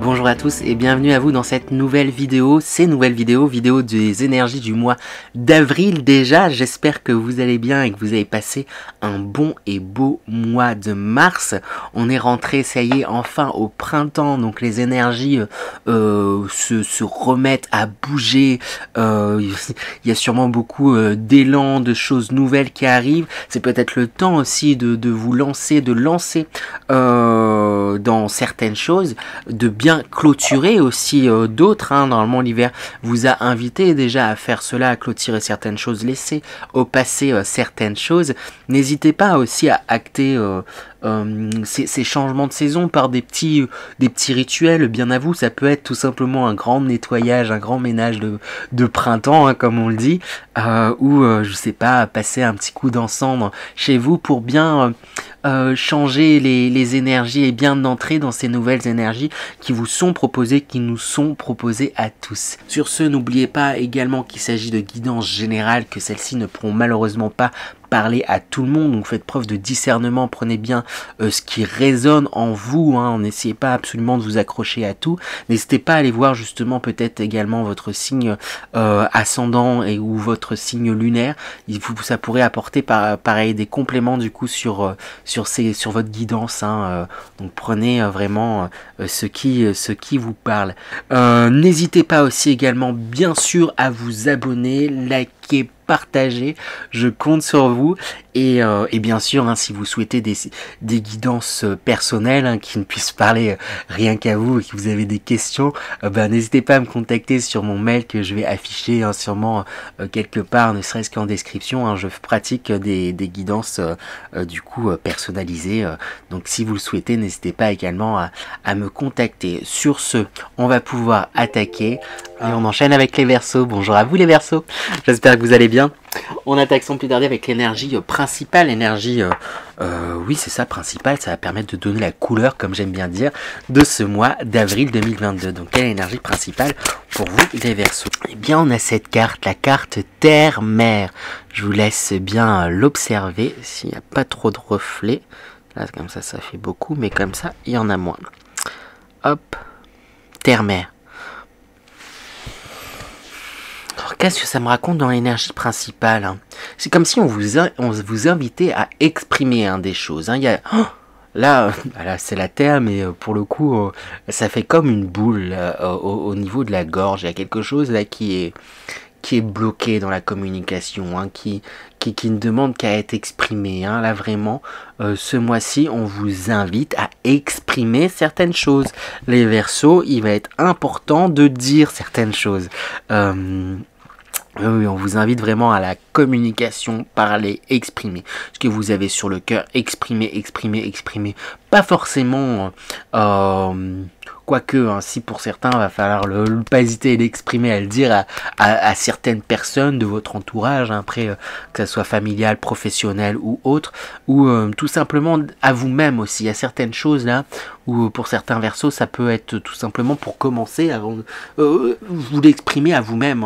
Bonjour à tous et bienvenue à vous dans cette nouvelle vidéo, vidéo des énergies du mois d'avril déjà. J'espère que vous allez bien et que vous avez passé un bon et beau mois de mars. On est rentré, ça y est, enfin au printemps, donc les énergies se remettent à bouger. Il y a sûrement beaucoup d'élan, de choses nouvelles qui arrivent. C'est peut-être le temps aussi de vous lancer, dans certaines choses, de bien clôturer aussi d'autres. Normalement l'hiver vous a invité déjà à faire cela, à clôturer certaines choses, laisser au passé certaines choses. N'hésitez pas aussi à acter ces changements de saison par des petits rituels. Bien à vous, ça peut être tout simplement un grand nettoyage, un grand ménage de printemps, comme on le dit, ou je sais pas, passer un petit coup d'encens chez vous pour bien changer les énergies et bien entrer dans ces nouvelles énergies qui vous sont proposées, qui nous sont proposées à tous. Sur ce, n'oubliez pas également qu'il s'agit de guidances générales, que celles-ci ne pourront malheureusement pas parler à tout le monde, donc faites preuve de discernement, prenez bien ce qui résonne en vous, n'essayez pas absolument de vous accrocher à tout, n'hésitez pas à aller voir justement peut-être également votre signe ascendant ou votre signe lunaire, ça pourrait apporter pareil des compléments du coup sur votre guidance, donc prenez vraiment ce qui vous parle. N'hésitez pas aussi également bien sûr à vous abonner, liker, partager, je compte sur vous et bien sûr si vous souhaitez des guidances personnelles qui ne puissent parler rien qu'à vous et que vous avez des questions, n'hésitez pas à me contacter sur mon mail que je vais afficher sûrement quelque part, ne serait-ce qu'en description. Je pratique des guidances du coup personnalisées, donc si vous le souhaitez, n'hésitez pas également à me contacter. Sur ce, on va pouvoir attaquer et on enchaîne avec les Verseaux. Bonjour à vous les Verseaux, j'espère que vous allez bien. On attaque sans plus tarder avec l'énergie principale, oui c'est ça, principale, ça va permettre de donner la couleur, comme j'aime bien dire, de ce mois d'avril 2022. Donc quelle énergie principale pour vous les Verseaux? Eh bien on a cette carte, la carte Terre-Mer. Je vous laisse bien l'observer, s'il n'y a pas trop de reflets. Là comme ça fait beaucoup, mais comme ça il y en a moins. Hop, Terre-Mer. Qu'est-ce que ça me raconte dans l'énergie principale? C'est comme si on vous invitait à exprimer des choses. Là, c'est la terre, mais pour le coup, ça fait comme une boule au niveau de la gorge. Il y a quelque chose là qui est bloqué dans la communication, qui ne demande qu'à être exprimé. Là vraiment, ce mois-ci, on vous invite à exprimer certaines choses. Les Verseaux, il va être important de dire certaines choses. Oui, on vous invite vraiment à la communication, parler, exprimer. Ce que vous avez sur le cœur, exprimer. Pas forcément, quoique, si pour certains, va falloir pas hésiter à l'exprimer, à le dire à certaines personnes de votre entourage, après, que ce soit familial, professionnel ou autre, ou tout simplement à vous-même aussi. Il y a certaines choses là, ou pour certains Verseaux, ça peut être tout simplement pour commencer, avant vous l'exprimer à vous-même,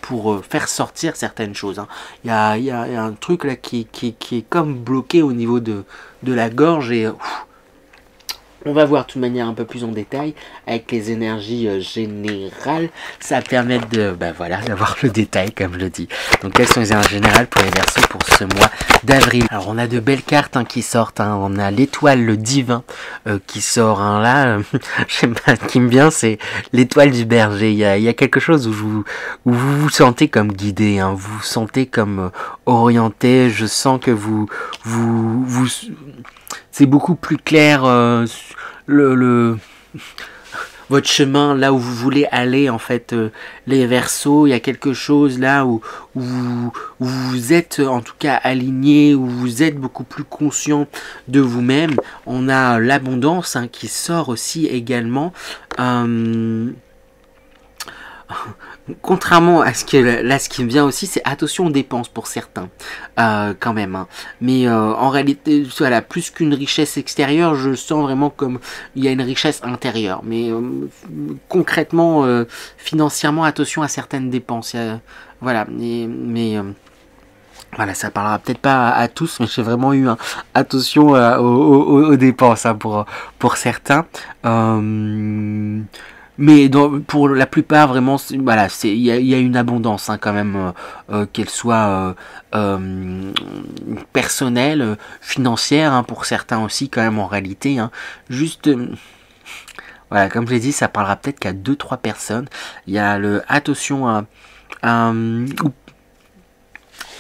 pour faire sortir certaines choses. Il y a un truc là qui est comme bloqué au niveau de la gorge et on va voir de toute manière un peu plus en détail avec les énergies générales. Ça va permettre d'avoir le détail comme je le dis. Donc quelles sont les énergies générales pour les Verseaux pour ce mois d'avril? Alors on a de belles cartes qui sortent. On a l'étoile, le divin qui sort. Là, qui me vient, c'est l'étoile du berger. Il y a quelque chose où vous vous sentez comme guidé. Vous vous sentez comme orienté. Je sens que vous c'est beaucoup plus clair votre chemin là où vous voulez aller en fait, les Verseaux. Il y a quelque chose là où vous êtes en tout cas aligné, où vous êtes beaucoup plus conscient de vous-même. On a l'abondance qui sort aussi également. Contrairement à ce qui me vient aussi, c'est attention aux dépenses pour certains, quand même. Mais en réalité, voilà, plus qu'une richesse extérieure, je sens vraiment comme il y a une richesse intérieure. Mais concrètement, financièrement, attention à certaines dépenses. Voilà, mais Voilà, ça parlera peut-être pas à tous, mais j'ai vraiment eu attention aux dépenses hein, pour certains. Mais pour la plupart, vraiment, voilà, il y a une abondance hein, quand même, qu'elle soit personnelle, financière, hein, pour certains aussi quand même en réalité. Hein. Juste, voilà, comme je l'ai dit, ça parlera peut-être qu'à deux trois personnes. Il y a le attention à,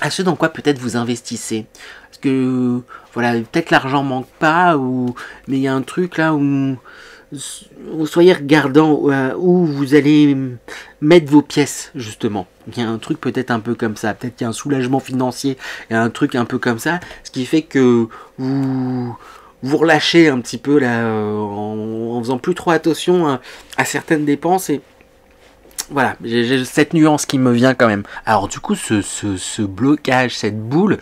à ce dans quoi peut-être vous investissez. Parce que, voilà, peut-être l'argent manque pas, mais il y a un truc là où soyez regardant où vous allez mettre vos pièces, justement. Il y a un truc peut-être un peu comme ça. Peut-être qu'il y a un soulagement financier, il y a un truc un peu comme ça. Ce qui fait que vous relâchez un petit peu là, en faisant plus trop attention à certaines dépenses et voilà, j'ai cette nuance qui me vient quand même. Alors du coup, ce blocage, cette boule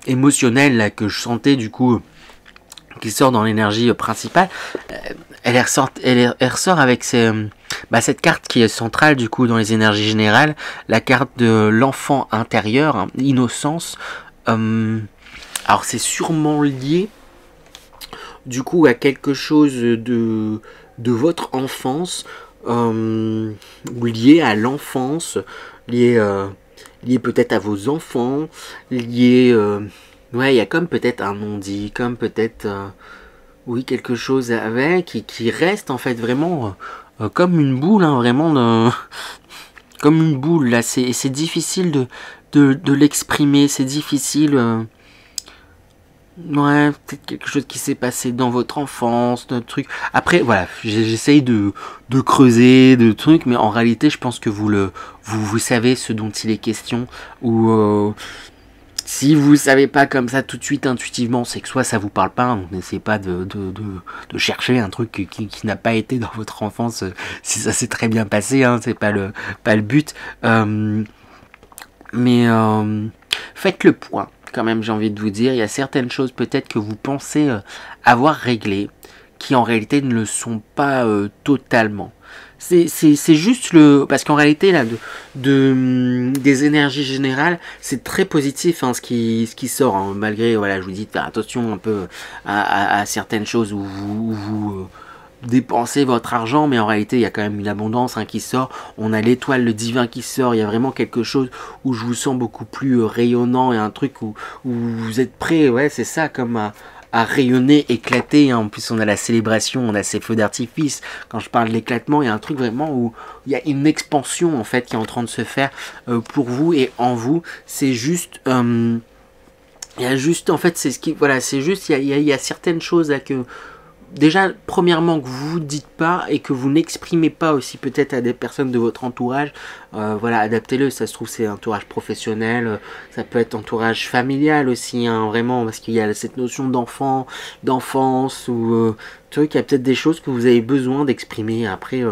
émotionnelle là que je sentais du coup, qui sort dans l'énergie principale, elle ressort avec cette carte qui est centrale du coup dans les énergies générales, la carte de l'enfant intérieur, hein, innocence. Alors c'est sûrement lié du coup à quelque chose de votre enfance. Lié à l'enfance, lié peut-être à vos enfants, lié ouais, il y a comme peut-être un non-dit, comme peut-être oui, quelque chose avec et qui reste en fait vraiment comme une boule, hein, vraiment comme une boule là, c'est difficile de l'exprimer, c'est difficile. Ouais, peut-être quelque chose qui s'est passé dans votre enfance, de trucs. Après, voilà, j'essaye de creuser, de trucs, mais en réalité, je pense que vous savez ce dont il est question. Ou si vous savez pas comme ça tout de suite intuitivement, c'est que soit ça vous parle pas, donc n'essayez pas de chercher un truc qui n'a pas été dans votre enfance. Si ça s'est très bien passé, hein, c'est pas le but. Mais faites le point. Quand même, j'ai envie de vous dire, il y a certaines choses peut-être que vous pensez avoir réglées, qui en réalité ne le sont pas totalement. C'est juste parce qu'en réalité là des énergies générales, c'est très positif hein, ce qui sort hein, malgré voilà, je vous dis de faire attention un peu à certaines choses où vous dépensez votre argent, mais en réalité il y a quand même une abondance hein, qui sort. On a l'étoile, le divin qui sort. Il y a vraiment quelque chose où je vous sens beaucoup plus rayonnant et un truc où vous êtes prêt, ouais, c'est ça, comme à rayonner, éclater. Hein. En plus, on a la célébration, on a ces feux d'artifice. Quand je parle d'éclatement, il y a un truc vraiment où il y a une expansion en fait qui est en train de se faire pour vous et en vous. C'est juste. Il y a juste, en fait, c'est ce qui. Voilà, c'est juste, il y a certaines choses là que. Déjà, premièrement, que vous dites pas et que vous n'exprimez pas aussi peut-être à des personnes de votre entourage. Voilà, adaptez-le. Ça se trouve, c'est entourage professionnel. Ça peut être entourage familial aussi, hein, vraiment, parce qu'il y a cette notion d'enfant, d'enfance ou truc. Il y a peut-être des choses que vous avez besoin d'exprimer. Après,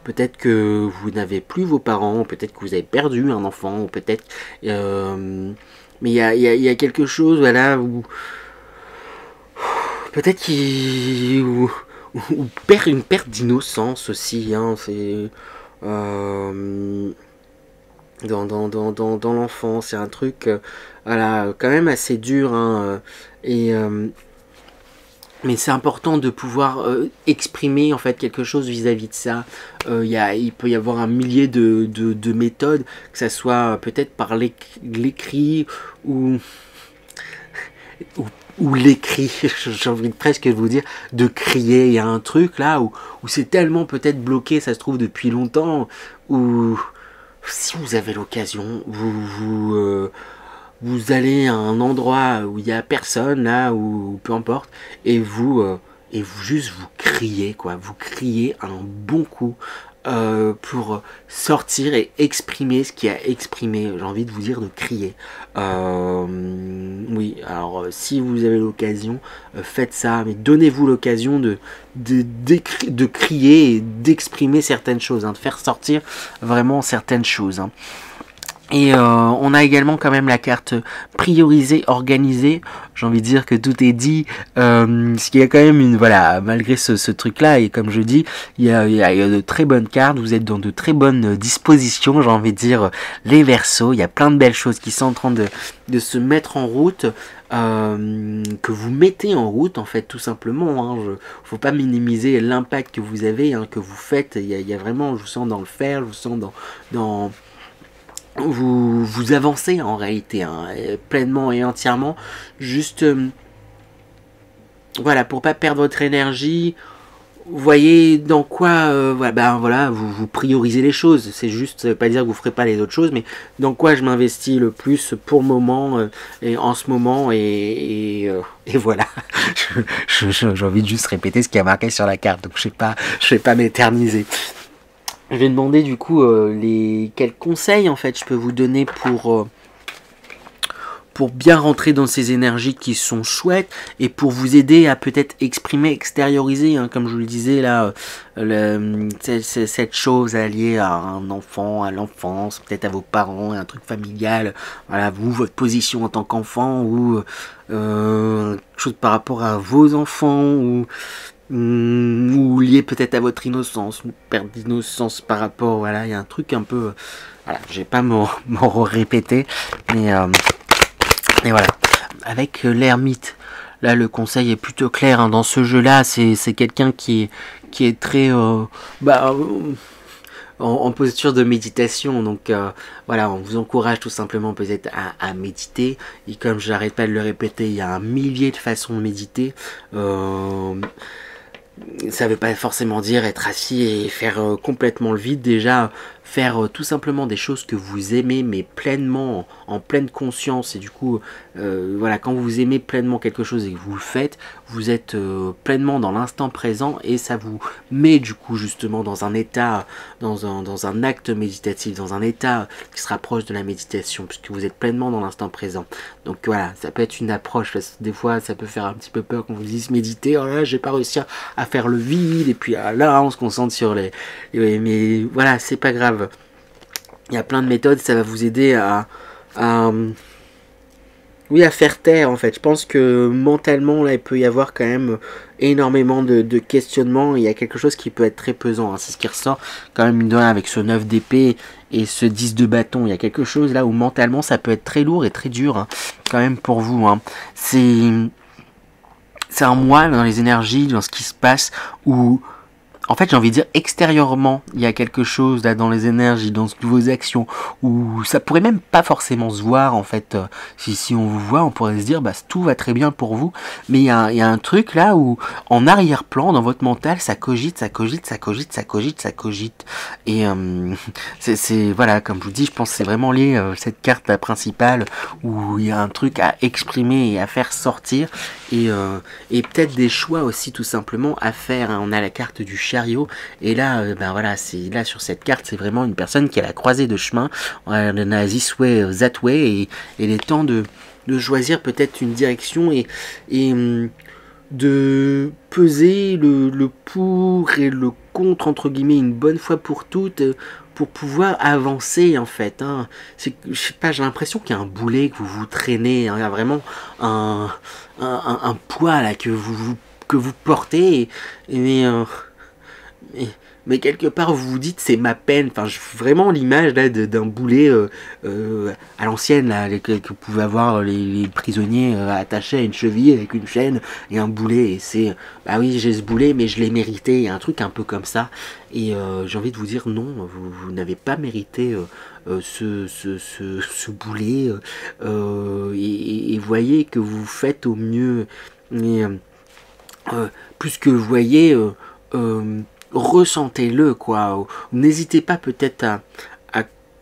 peut-être que vous n'avez plus vos parents, peut-être que vous avez perdu un enfant, ou peut-être. Mais il y a quelque chose, voilà, où peut-être ou perd une perte d'innocence aussi, hein, c'est dans l'enfance, c'est un truc voilà, quand même assez dur, hein, mais c'est important de pouvoir exprimer en fait quelque chose vis-à-vis de ça. Il peut y avoir un millier de méthodes, que ça soit peut-être par l'écrit ou l'écrit, j'ai envie de presque vous dire, de crier. Il y a un truc là où c'est tellement peut-être bloqué, ça se trouve depuis longtemps, où si vous avez l'occasion, vous allez à un endroit où il y a personne là, ou peu importe, et vous juste vous criez quoi, vous criez un bon coup. Pour sortir et exprimer ce qu'il y a exprimé. J'ai envie de vous dire de crier. Oui, alors si vous avez l'occasion, faites ça, mais donnez-vous l'occasion de crier et d'exprimer certaines choses, hein, de faire sortir vraiment certaines choses. Hein. Et on a également quand même la carte priorisée, organisée. J'ai envie de dire que tout est dit. Ce qui est quand même une, voilà, malgré ce truc-là, et comme je dis, il y a de très bonnes cartes. Vous êtes dans de très bonnes dispositions, j'ai envie de dire, les Verseaux. Il y a plein de belles choses qui sont en train de se mettre en route. Que vous mettez en route, en fait, tout simplement. Hein. Faut pas minimiser l'impact que vous avez, hein, que vous faites. Il y a vraiment, je vous sens dans le faire, je vous sens dans vous avancez en réalité, hein, pleinement et entièrement. Juste, voilà, pour pas perdre votre énergie. Vous voyez dans quoi, voilà, vous priorisez les choses. C'est juste, ça veut pas dire que vous ferez pas les autres choses, mais dans quoi je m'investis le plus pour le moment et en ce moment et voilà. J'ai envie de juste répéter ce qui a marqué sur la carte, donc je vais pas m'éterniser. Je vais demander du coup quels conseils en fait je peux vous donner pour bien rentrer dans ces énergies qui sont chouettes et pour vous aider à peut-être exprimer, extérioriser, hein, comme je vous le disais là, cette chose alliée à un enfant, à l'enfance, peut-être à vos parents, un truc familial, voilà, vous, votre position en tant qu'enfant ou quelque chose par rapport à vos enfants ou lié peut-être à votre innocence, une perte d'innocence par rapport, voilà, il y a un truc un peu, voilà, je vais pas m'en répéter, mais et voilà, avec l'ermite, là le conseil est plutôt clair, hein, dans ce jeu-là, c'est quelqu'un qui est très, en posture de méditation, donc voilà, on vous encourage tout simplement peut-être à méditer, et comme je n'arrête pas de le répéter, il y a un millier de façons de méditer, ça veut pas forcément dire être assis et faire complètement le vide. Déjà, faire tout simplement des choses que vous aimez, mais pleinement, en pleine conscience. Et du coup, voilà, quand vous aimez pleinement quelque chose et que vous le faites, vous êtes pleinement dans l'instant présent et ça vous met du coup justement dans un état, dans un acte méditatif, dans un état qui se rapproche de la méditation, puisque vous êtes pleinement dans l'instant présent. Donc voilà, ça peut être une approche, parce que des fois ça peut faire un petit peu peur quand vous dites méditer, oh là j'ai pas réussi à faire le vide, et puis là on se concentre sur mais voilà, c'est pas grave. Il y a plein de méthodes, ça va vous aider oui, à faire taire en fait. Je pense que mentalement là il peut y avoir quand même énormément de questionnements. Il y a quelque chose qui peut être très pesant, hein. C'est ce qui ressort quand même avec ce 9 d'épée et ce 10 de bâton. Il y a quelque chose là où mentalement ça peut être très lourd et très dur, hein, quand même pour vous, hein. C'est un mois dans les énergies, dans ce qui se passe, où en fait j'ai envie de dire extérieurement il y a quelque chose là dans les énergies, dans vos actions, où ça pourrait même pas forcément se voir en fait. Si on vous voit, on pourrait se dire bah tout va très bien pour vous, mais il y a un truc là où en arrière-plan dans votre mental ça cogite, et c'est voilà, comme je vous dis, je pense que c'est vraiment lié cette carte la principale où il y a un truc à exprimer et à faire sortir, et peut-être des choix aussi tout simplement à faire, hein. On a la carte du chariot, et là ben voilà, c'est là sur cette carte, c'est vraiment une personne qui est à la croisée de chemin. On a this way, that way, et il est temps de choisir peut-être une direction et de peser le pour et le contre entre guillemets une bonne fois pour toutes, pour pouvoir avancer en fait, hein. Je sais pas, j'ai l'impression qu'il y a un boulet que vous traînez, hein. Il y a vraiment un poids là que vous portez, mais quelque part vous vous dites c'est ma peine, enfin vraiment l'image là d'un boulet à l'ancienne là, que vous pouvez avoir les prisonniers attachés à une cheville avec une chaîne et un boulet, et c'est bah oui j'ai ce boulet mais je l'ai mérité, il y a un truc un peu comme ça, et j'ai envie de vous dire non, vous n'avez pas mérité ce boulet, et voyez que vous faites au mieux, mais plus que vous voyez, ressentez-le quoi. N'hésitez pas peut-être à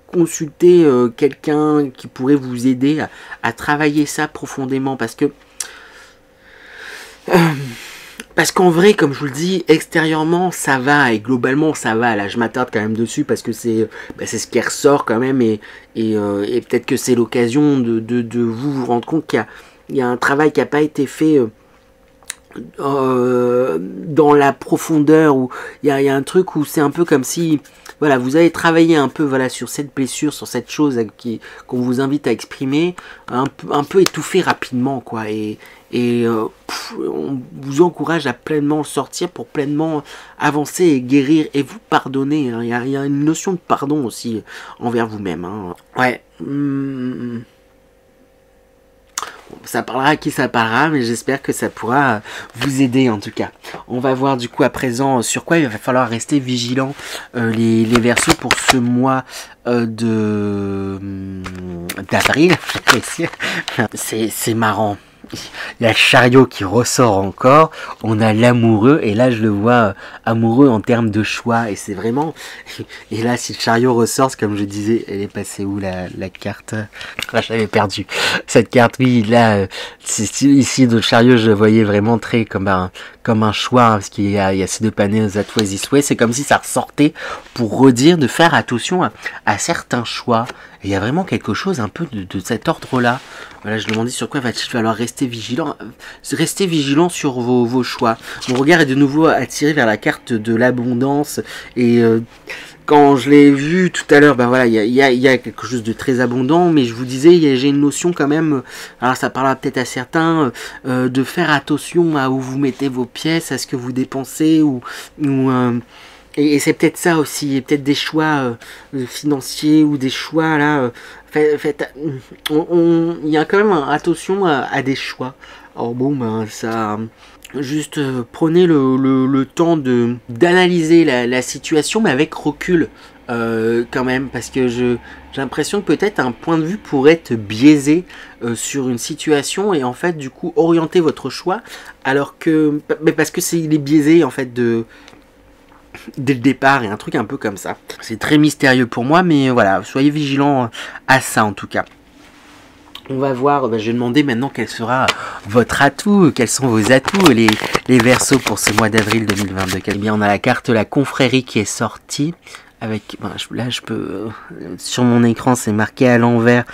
consulter quelqu'un qui pourrait vous aider à travailler ça profondément, parce qu'en vrai, comme je vous le dis, extérieurement ça va et globalement ça va. Là je m'attarde quand même dessus parce que c'est ce qui ressort quand même, et peut-être que c'est l'occasion de vous rendre compte qu'il y a un travail qui n'a pas été fait dans la profondeur, où il y a un truc où c'est un peu comme si voilà, vous avez travaillé un peu voilà, sur cette blessure, sur cette chose qu'on vous invite à exprimer, un peu étouffé rapidement, quoi. On vous encourage à pleinement le sortir pour pleinement avancer et guérir et vous pardonner. Hein. Il y a une notion de pardon aussi envers vous-même. Hein. Ouais. Ça parlera à qui ça parlera, mais j'espère que ça pourra vous aider en tout cas. On va voir du coup à présent sur quoi il va falloir rester vigilant les Verseaux pour ce mois d'avril. C'est marrant. Il y a le chariot qui ressort encore, on a l'amoureux, et là je le vois amoureux en termes de choix, et c'est vraiment... Et là si le chariot ressort, comme je disais, elle est passée où la carte? Là je l'avais perdue. Cette carte, oui, là, ici le chariot je le voyais vraiment très comme un choix, hein, parce qu'il y a ces deux panneaux that was this way, c'est comme si ça ressortait pour redire de faire attention à certains choix. Et il y a vraiment quelque chose un peu de cet ordre-là. Voilà, je demandais sur quoi va-t-il falloir rester vigilant. Restez vigilant sur vos choix. Mon regard est de nouveau attiré vers la carte de l'abondance. Et quand je l'ai vu tout à l'heure, ben voilà, il y a quelque chose de très abondant. Mais je vous disais, j'ai une notion quand même, alors ça parlera peut-être à certains, de faire attention à où vous mettez vos pièces, à ce que vous dépensez, et c'est peut-être ça aussi, il y a peut-être des choix financiers ou des choix là. Il y a quand même attention à des choix. Alors bon, ben ça, juste prenez le temps d'analyser la situation, mais avec recul quand même, parce que j'ai l'impression que peut-être un point de vue pourrait être biaisé sur une situation et en fait du coup orienter votre choix, alors que, mais parce que il est biaisé en fait dès le départ et un truc un peu comme ça. C'est très mystérieux pour moi, mais voilà, soyez vigilants à ça en tout cas. On va voir, je vais demander maintenant quel sera votre atout, quels sont vos atouts les Verseaux pour ce mois d'avril 2022. Eh bien, on a la carte la confrérie qui est sortie. Avec, là je peux, sur mon écran c'est marqué à l'envers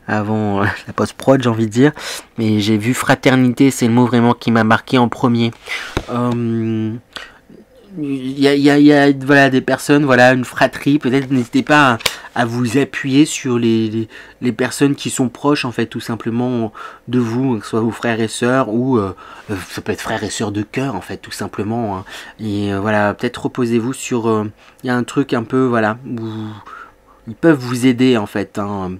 avant la post-prod j'ai envie de dire, mais j'ai vu fraternité, c'est le mot vraiment qui m'a marqué en premier. Il y a voilà, des personnes, voilà, une fratrie, peut-être n'hésitez pas à vous appuyer sur les personnes qui sont proches en fait tout simplement de vous, que ce soit vos frères et sœurs ou ça peut être frères et sœurs de cœur en fait tout simplement, hein. Et voilà, peut-être reposez-vous sur il y a un truc un peu voilà où ils peuvent vous aider en fait, hein.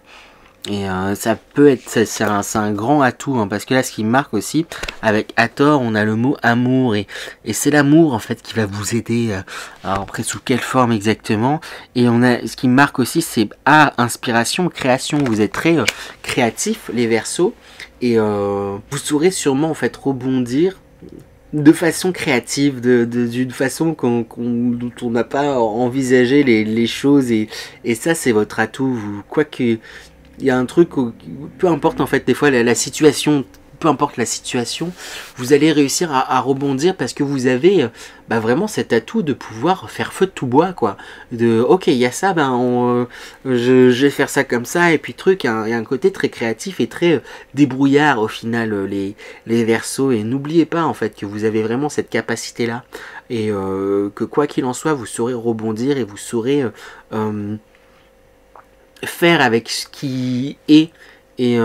Et ça peut être, c'est un grand atout, hein, parce que là ce qui marque aussi, avec Hathor, on a le mot amour, et c'est l'amour en fait qui va vous aider, alors après sous quelle forme exactement, et on a, ce qui marque aussi c'est inspiration, création, vous êtes très créatifs les Verseaux, et vous saurez sûrement en fait rebondir de façon créative, d'une façon dont on n'a pas envisagé les choses, et ça c'est votre atout, quoique il y a un truc où, peu importe en fait des fois la situation, peu importe la situation, vous allez réussir à rebondir parce que vous avez vraiment cet atout de pouvoir faire feu de tout bois, quoi. Ok, il y a ça, je vais faire ça comme ça, et puis truc, il y a un côté très créatif et très débrouillard au final les Verseaux, et n'oubliez pas en fait que vous avez vraiment cette capacité là, et que quoi qu'il en soit vous saurez rebondir et vous saurez faire avec ce qui est, et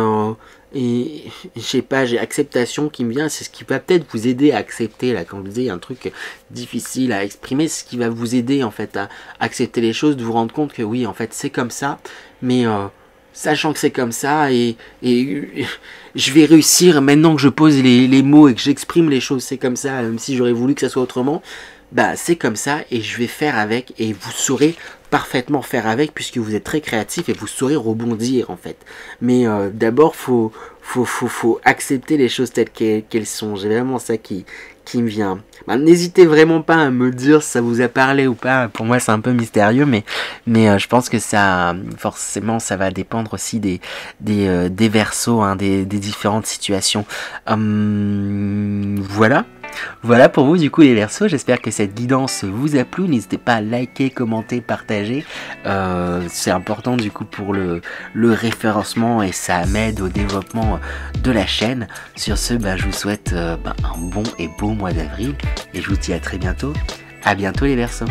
je sais pas, j'ai acceptation qui me vient, c'est ce qui va peut-être vous aider à accepter, là quand vous disiez un truc difficile à exprimer, c'est ce qui va vous aider en fait à accepter les choses, de vous rendre compte que oui en fait c'est comme ça, mais sachant que c'est comme ça, et je vais réussir maintenant que je pose les mots et que j'exprime les choses, c'est comme ça, même si j'aurais voulu que ça soit autrement, c'est comme ça et je vais faire avec, et vous saurez parfaitement faire avec puisque vous êtes très créatif et vous saurez rebondir en fait. Mais d'abord faut accepter les choses telles qu'elles sont. J'ai vraiment ça qui me vient. N'hésitez vraiment pas à me dire si ça vous a parlé ou pas. Pour moi c'est un peu mystérieux, mais je pense que ça forcément ça va dépendre aussi des Verseaux, hein, des différentes situations. Voilà. Voilà pour vous du coup les Verseaux, j'espère que cette guidance vous a plu, n'hésitez pas à liker, commenter, partager, c'est important du coup pour le référencement et ça m'aide au développement de la chaîne. Sur ce, je vous souhaite un bon et beau mois d'avril et je vous dis à très bientôt. À bientôt les Verseaux.